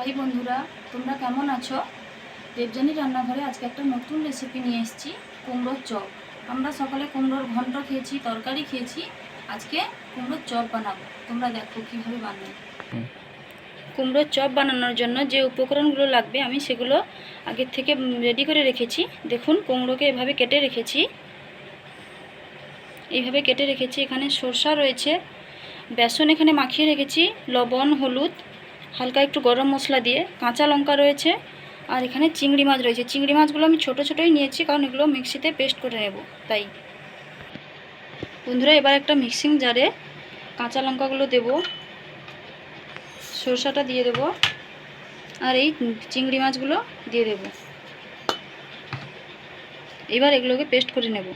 High বন্ধুরা, তোমরা কেমন আছো? দেবযানী রান্নাঘরে আজকে একটা নতুন রেসিপি নিয়ে এসেছি, কুমড়োর চপ। আমরা সকালে কুমড়োর ঘন্ট খেয়েছি, তরকারি খেয়েছি, আজকে কুমড়োর চপ বানাবো। তোমরা দেখো কীভাবে বানাই। কুমড়োর চপ বানানোর জন্য যে উপকরণগুলো লাগবে আমি সেগুলো আগের থেকে রেডি করে রেখেছি। দেখুন, কুমড়োকে এভাবে কেটে রেখেছি, এইভাবে কেটে রেখেছি। এখানে সরষা রয়েছে, বেসন এখানে মাখিয়ে রেখেছি, লবণ, হলুদ, হালকা একটু গরম মশলা দিয়ে, কাঁচা লঙ্কা রয়েছে, আর এখানে চিংড়ি মাছ রয়েছে। চিংড়ি মাছগুলো আমি ছোটো ছোটোই নিয়েছি, কারণ এগুলো মিক্সিতে পেস্ট করে নেব তাই। বন্ধুরা, এবার একটা মিক্সিং জারে কাঁচা লঙ্কাগুলো দেব, সরষাটা দিয়ে দেব, আর এই চিংড়ি মাছগুলো দিয়ে দেব। এবার এগুলোকে পেস্ট করে নেব।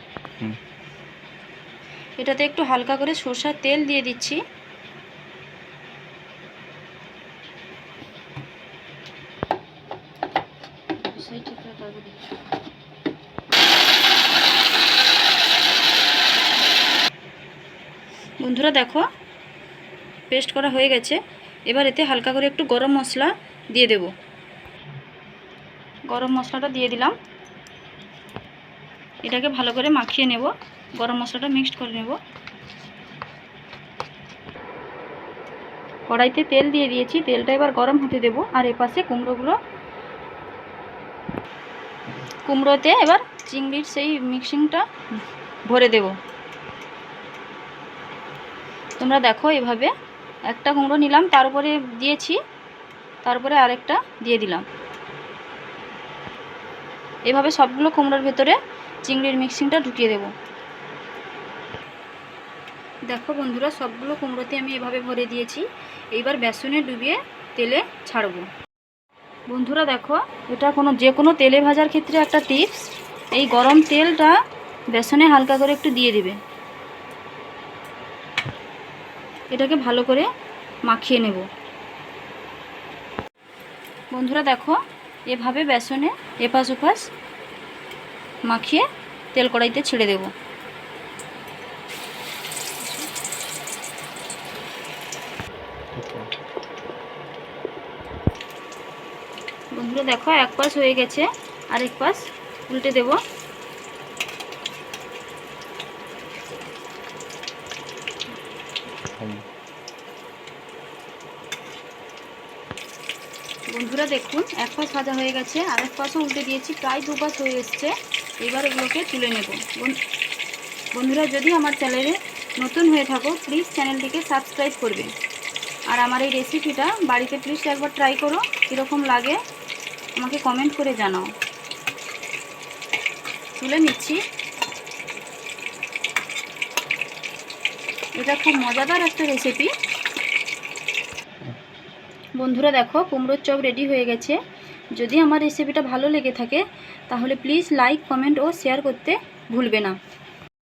এটাতে একটু হালকা করে সরষার তেল দিয়ে দিচ্ছি। বন্ধুরা দেখো, পেস্ট করা হয়ে গেছে। এবার এতে হালকা করে একটু গরম মশলা দিয়ে দেব। গরম মশলাটা দিয়ে দিলাম। এটাকে ভালো করে মাখিয়ে নেব, গরম মশলাটা মিক্সড করে নেব। কড়াইতে তেল দিয়ে দিয়েছি, তেলটা এবার গরম হতে দেব। আর এপাশে কুমড়োতে এবার চিংড়ির সেই মিক্সিংটা ভরে দেব। তোমরা দেখো, এভাবে একটা কুমড়ো নিলাম, তার উপরে দিয়েছি, তারপরে আরেকটা দিয়ে দিলাম। এভাবে সবগুলো কুমড়োর ভেতরে চিংড়ির মিক্সিংটা ঢুকিয়ে দেব। দেখো বন্ধুরা, সবগুলো কুমড়োতে আমি এভাবে ভরে দিয়েছি। এইবার বেসনে ডুবিয়ে তেলে ছাড়ব। বন্ধুরা দেখো, এটা যে কোনো তেলে ভাজার ক্ষেত্রে একটা টিপস, এই গরম তেলটা বেসনে হালকা করে একটু দিয়ে দেবে। এটাকে ভালো করে মাখিয়ে নেব। বন্ধুরা দেখো, এভাবে বেসনে এপাশ ওপাশ মাখিয়ে তেল কড়াইতে ছেড়ে দেব। বন্ধুরা দেখো, এক পাশ হয়ে গেছে, আরেক পাশ উল্টে দেব। বন্ধুরা দেখুন, এক পাশ ভাজা হয়ে গেছে, আরেক পাশও উল্টে দিয়েছি, প্রায় দু পাশ হয়ে এসছে। এবার এগুলোকে তুলে নেব। বন্ধুরা, যদি আমার চ্যানেলে নতুন হয়ে থাকো, প্লিজ চ্যানেলটিকে সাবস্ক্রাইব করবে। আর আমার এই রেসিপিটা বাড়িতে প্লিজ একবার ট্রাই করো, কীরকম লাগে আমাকে কমেন্ট করে জানাও। তুলে নিচ্ছি। এটা খুব মজাদার একটা রেসিপি। বন্ধুরা দেখো, কুমড়োর চপ রেডি হয়ে গেছে। যদি আমার রেসিপিটা ভালো লেগে থাকে তাহলে প্লিজ লাইক, কমেন্ট ও শেয়ার করতে ভুলবে না।